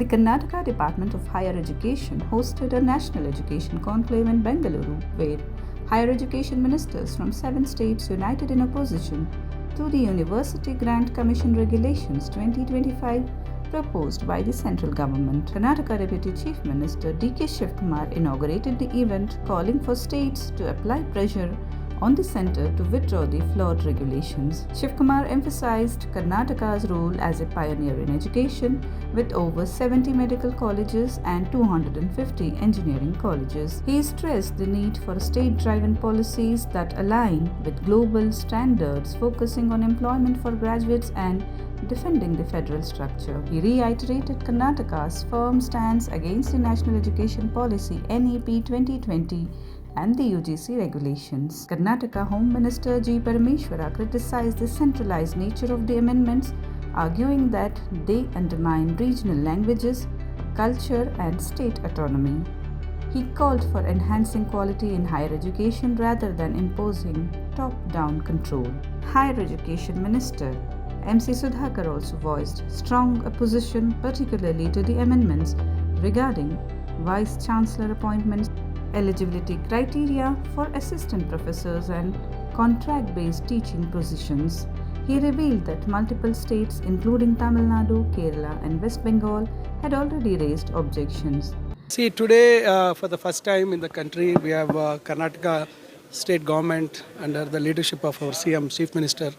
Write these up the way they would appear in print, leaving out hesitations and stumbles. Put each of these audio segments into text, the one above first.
The Karnataka Department of Higher Education hosted a National Education Conclave in Bengaluru, where higher education ministers from 7 states united in opposition to the University Grant Commission Regulations 2025 proposed by the central government. Karnataka Deputy Chief Minister Shivakumar inaugurated the event, calling for states to apply pressure on the centre to withdraw the flawed regulations. Shivakumar emphasized Karnataka's role as a pioneer in education, with over 70 medical colleges and 250 engineering colleges. He stressed the need for state-driven policies that align with global standards, focusing on employment for graduates and defending the federal structure. He reiterated Karnataka's firm stance against the National Education Policy (NEP) 2020 and the UGC regulations. Karnataka Home Minister G. Parameshwara criticized the centralized nature of the amendments, arguing that they undermine regional languages, culture, and state autonomy. He called for enhancing quality in higher education rather than imposing top-down control. Higher Education Minister MC Sudhakar also voiced strong opposition, particularly to the amendments regarding Vice Chancellor appointments, eligibility criteria for assistant professors, and contract-based teaching positions. He revealed that multiple states, including Tamil Nadu, Kerala, and West Bengal, had already raised objections. See, today, for the first time in the country, we have Karnataka state government under the leadership of our CM, Chief Minister,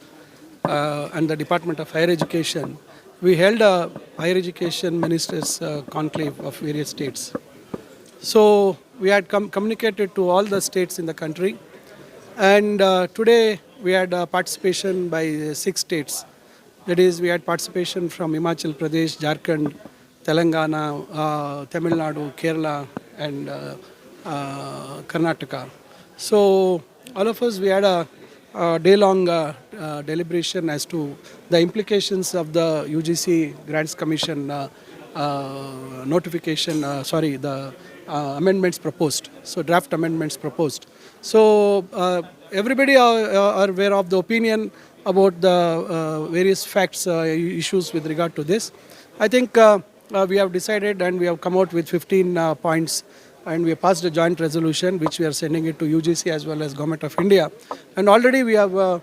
and the Department of Higher Education. We held a Higher Education Ministers Conclave of various states. So we had communicated to all the states in the country, and today we had participation by 6 states. That is, we had participation from Himachal Pradesh, Jharkhand, Telangana, Tamil Nadu, Kerala, and Karnataka. So all of us, we had a day-long deliberation as to the implications of the UGC Grants Commission the amendments proposed, so draft amendments proposed. So everybody are aware of the opinion about the various facts, issues with regard to this. I think we have decided and we have come out with 15 points, and we have passed a joint resolution which we are sending it to UGC as well as Government of India. And already we have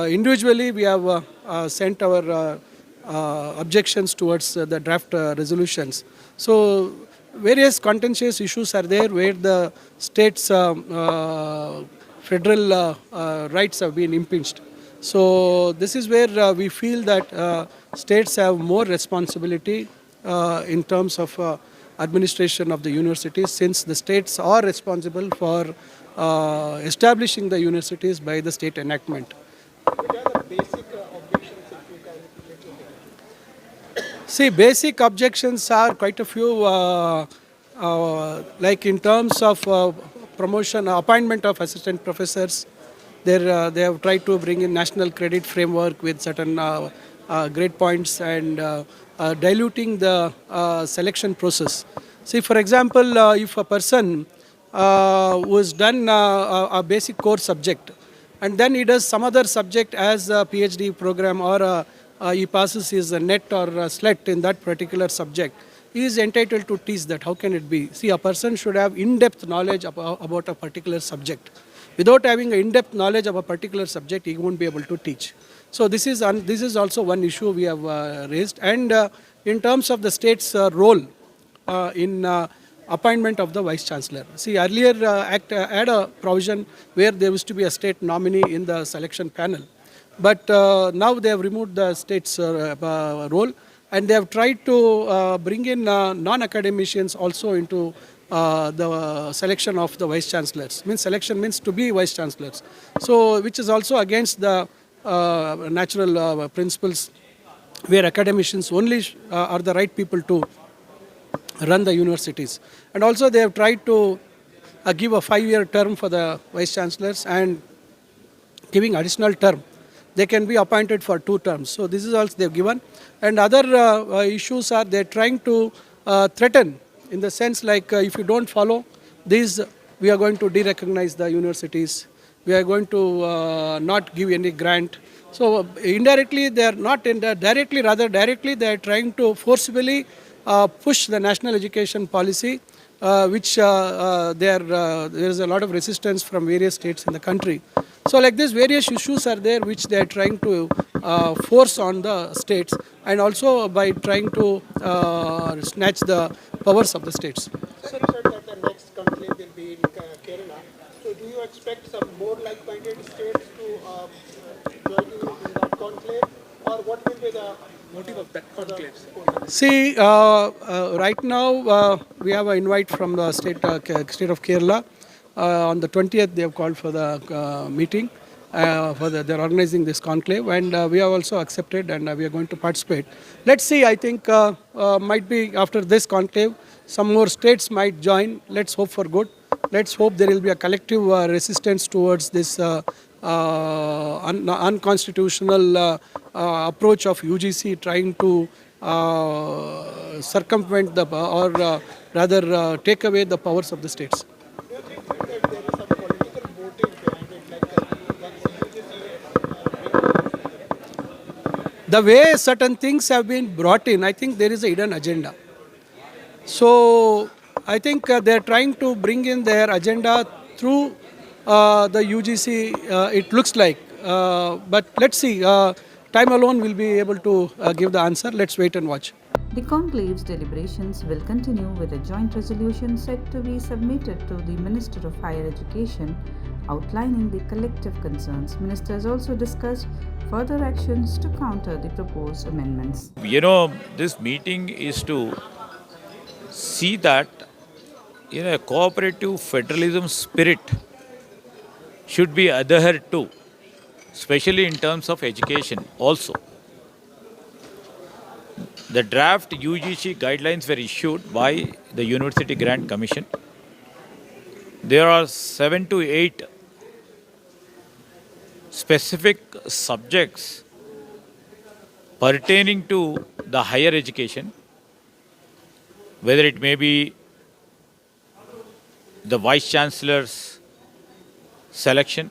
individually we have sent our objections towards the draft resolutions. So various contentious issues are there where the states' federal rights have been impinged. So this is where we feel that states have more responsibility in terms of administration of the universities, since the states are responsible for establishing the universities by the state enactment. See, basic objections are quite a few, like in terms of promotion, appointment of assistant professors. They have tried to bring in national credit framework with certain grade points and diluting the selection process. See, for example, if a person who has done a basic core subject and then he does some other subject as a PhD program, or he passes his NET or SLET in that particular subject, he is entitled to teach that. How can it be? See, a person should have in-depth knowledge about a particular subject. Without having an in-depth knowledge of a particular subject, he won't be able to teach. So this is also one issue we have raised. And in terms of the state's role in appointment of the Vice Chancellor. See, earlier Act had a provision where there used to be a state nominee in the selection panel. But now they have removed the state's role, and they have tried to bring in non-academicians also into the selection of the Vice Chancellors. Selection means to be Vice Chancellors. So which is also against the natural principles, where academicians only are the right people to run the universities. And also they have tried to give a 5-year term for the Vice Chancellors, and giving additional term. They can be appointed for 2 terms. So this is also they have given. And other issues are they are trying to threaten, in the sense like if you don't follow these, we are going to de-recognize the universities. We are going to not give any grant. So indirectly they are not directly, rather directly they are trying to forcibly push the national education policy, which there is a lot of resistance from various states in the country. So like this, various issues are there which they are trying to force on the states, and also by trying to snatch the powers of the states. Sir, you said that the next conclave will be in Kerala. So do you expect some more like-minded states to join you in that conclave, or what will be the motive of that conclave? See, right now we have an invite from the state of Kerala. On the 20th, they have called for the meeting. They're organizing this conclave, and we have also accepted, and we are going to participate. Let's see. I think might be after this conclave, some more states might join. Let's hope for good. Let's hope there will be a collective resistance towards this unconstitutional approach of UGC trying to circumvent the or rather take away the powers of the states. Do you think that there is some political motive behind it, like when UGC The way certain things have been brought in, I think there is a hidden agenda. So I think they are trying to bring in their agenda through the UGC, it looks like. But let's see. Time alone will be able to give the answer. Let's wait and watch. The conclave's deliberations will continue with a joint resolution set to be submitted to the Minister of Higher Education outlining the collective concerns. Ministers also discussed further actions to counter the proposed amendments. This meeting is to see that a cooperative federalism spirit should be adhered to, especially in terms of education also. The draft UGC guidelines were issued by the University Grant Commission. There are 7 to 8 specific subjects pertaining to the higher education, whether it may be the Vice Chancellor's selection,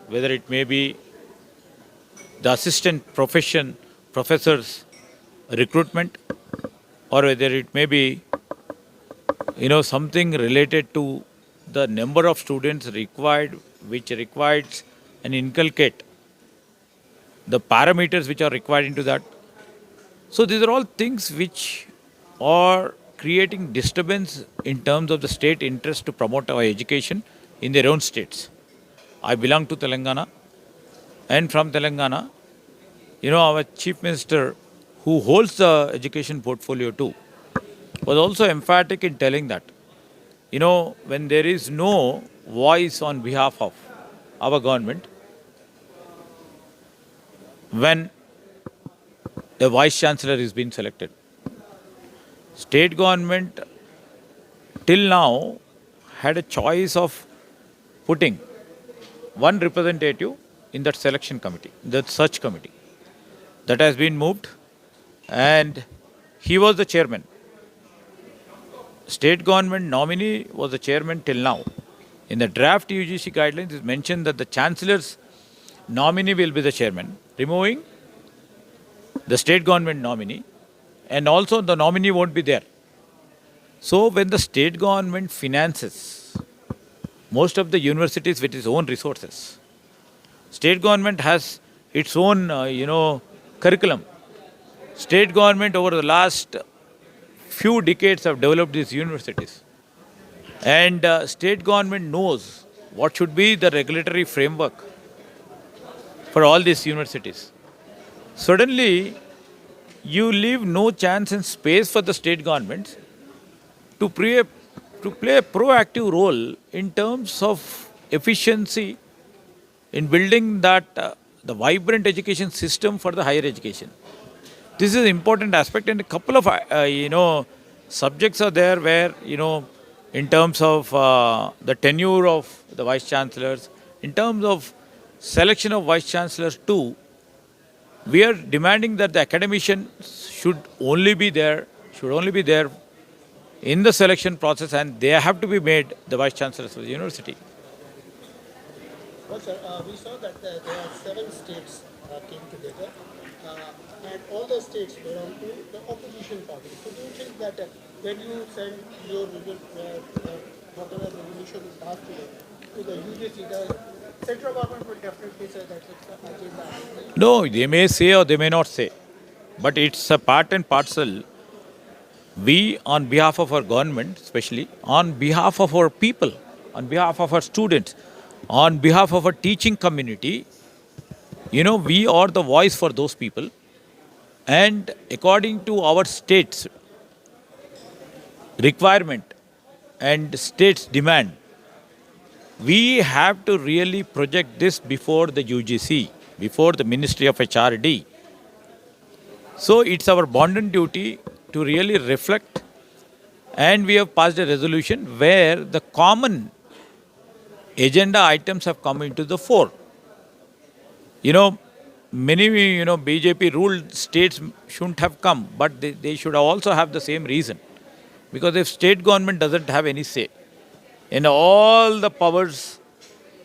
whether it may be the assistant professor's recruitment, or whether it may be something related to the number of students required, which requires and inculcate the parameters which are required into that. So these are all things which are creating disturbance in terms of the state interest to promote our education in their own states. I belong to Telangana, and from Telangana, our Chief Minister, who holds the education portfolio too, was also emphatic in telling that, when there is no voice on behalf of our government, when a Vice Chancellor is being selected, state government till now had a choice of putting one representative in that selection committee, that search committee. That has been moved, and he was the chairman. State government nominee was the chairman till now. In the draft UGC guidelines, it is mentioned that the Chancellor's nominee will be the chairman, removing the state government nominee, and also the nominee won't be there. So when the state government finances most of the universities with its own resources, state government has its own, curriculum. State government over the last few decades have developed these universities. And state government knows what should be the regulatory framework for all these universities. Suddenly, you leave no chance and space for the state governments to play a proactive role in terms of efficiency in building that the vibrant education system for the higher education. This is an important aspect, and a couple of subjects are there where in terms of the tenure of the vice chancellors, in terms of selection of vice chancellors too, we are demanding that the academicians should only be there in the selection process, and they have to be made the vice chancellors of the university. Well, sir, we saw that there are 7 states came together. and all the states belong to the opposition party. So do you think that when you send your whatever resolution is passed today to the UGC, the central government will definitely say that it's the agenda. No, they may say or they may not say, but it's a part and parcel. We, on behalf of our government, especially on behalf of our people, on behalf of our students, on behalf of our teaching community, we are the voice for those people. And according to our state's requirement and state's demand, we have to really project this before the UGC, before the Ministry of HRD. So it's our bounden duty to really reflect, and we have passed a resolution where the common agenda items have come into the fore. Many, BJP ruled states shouldn't have come, but they should also have the same reason. Because if state government doesn't have any say in all the powers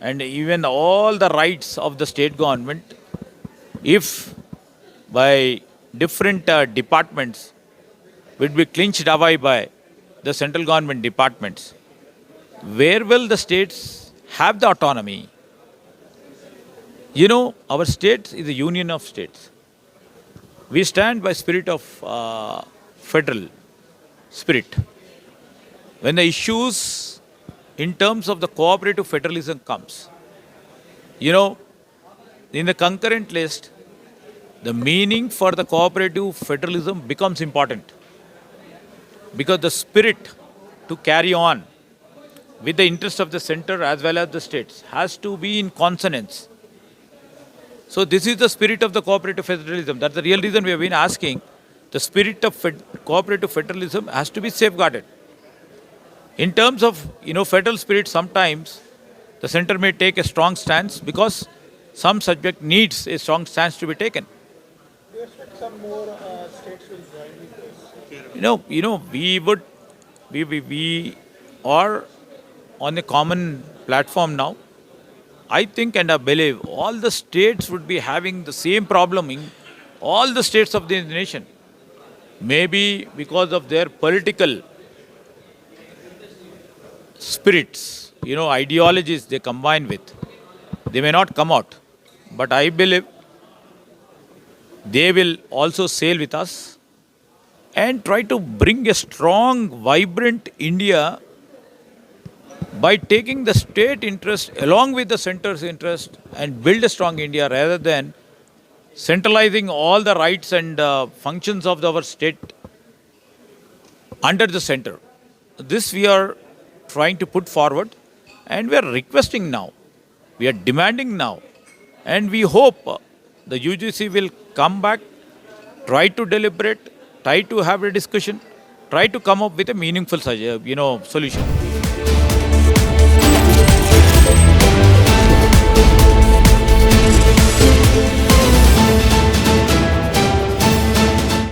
and even all the rights of the state government, if by different departments will be clinched away by the central government departments, where will the states have the autonomy? Our state is a union of states. We stand by spirit of federal spirit. When the issues in terms of the cooperative federalism comes, in the concurrent list, the meaning for the cooperative federalism becomes important. Because the spirit to carry on with the interest of the center as well as the states has to be in consonance. So this is the spirit of the cooperative federalism. That's the real reason we have been asking. The spirit of cooperative federalism has to be safeguarded. In terms of federal spirit, sometimes the center may take a strong stance because some subject needs a strong stance to be taken. Do you expect some more states will join with this? We are on a common platform now. I think and I believe all the states would be having the same problem in all the states of the nation. Maybe because of their political spirits, ideologies they combine with, they may not come out. But I believe they will also sail with us and try to bring a strong, vibrant India by taking the state interest along with the center's interest and build a strong India rather than centralizing all the rights and functions of our state under the center. This we are trying to put forward and we are requesting now. We are demanding now. And we hope the UGC will come back, try to deliberate, try to have a discussion, try to come up with a meaningful solution.